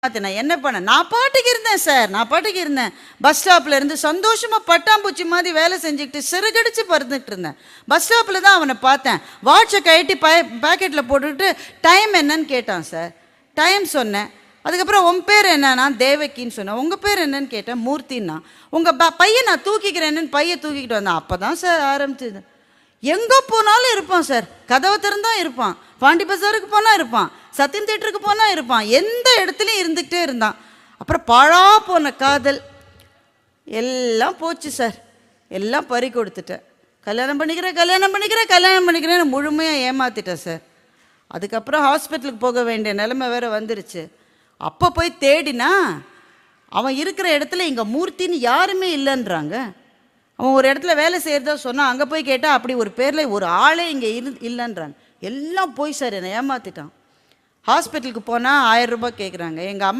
நான் என்ன பண்ணேன், நான் பாட்டுக்கு இருந்தேன் சார், நான் பாட்டுக்கு இருந்தேன். பஸ் ஸ்டாப்பில் இருந்து சந்தோஷமாக பட்டாம்பூச்சி மாதிரி வேலை செஞ்சுக்கிட்டு சிறகடிச்சு பறந்துட்டு இருந்தேன். பஸ் ஸ்டாப்பில் தான் அவனை பார்த்தேன். வாட்சை கழட்டி பேக்கெட்டில் போட்டுக்கிட்டு டைம் என்னன்னு கேட்டான் சார். டைம் சொன்னேன். அதுக்கப்புறம் உன் பேர் என்னன்னா தேவகின்னு சொன்னேன். உங்கள் பேர் என்னன்னு கேட்டேன். மூர்த்தின்னா. உங்கள் பையன் நான் தூக்கிக்கிறேன்னு பையன் தூக்கிக்கிட்டு வந்தேன். அப்போ தான் சார் ஆரம்பிச்சது. எங்கே போனாலும் இருப்பான் சார். கதவை திறந்தா இருப்பான், பாண்டி பஜாருக்கு போனால் இருப்பான், சத்தியம் தேட்டருக்கு போனால் இருப்பான், எந்த இடத்துலையும் இருந்துக்கிட்டே இருந்தான். அப்புறம் பாழா போன காதல் எல்லாம் போச்சு சார். எல்லாம் பறி கொடுத்துட்டேன். கல்யாணம் பண்ணிக்கிறேன்னு முழுமையாக ஏமாத்திட்டேன் சார். அதுக்கப்புறம் ஹாஸ்பிட்டலுக்கு போக வேண்டிய நிலைமை வேறு வந்துருச்சு. அப்போ போய் தேடினா அவன் இருக்கிற இடத்துல இங்கே மூர்த்தின்னு யாருமே இல்லைன்றாங்க. அவன் ஒரு இடத்துல வேலை செய்கிறதா சொன்னான். அங்கே போய் கேட்டால் அப்படி ஒரு பேரில் ஒரு ஆளே இங்கே இல்லைன்றாங்க. எல்லாம் போய் சார் என்னை ஏமாற்றிட்டான். ஹாஸ்பிட்டலுக்கு போனால் 1000 ரூபாய் கேட்குறாங்க. எங்கள் அம்மா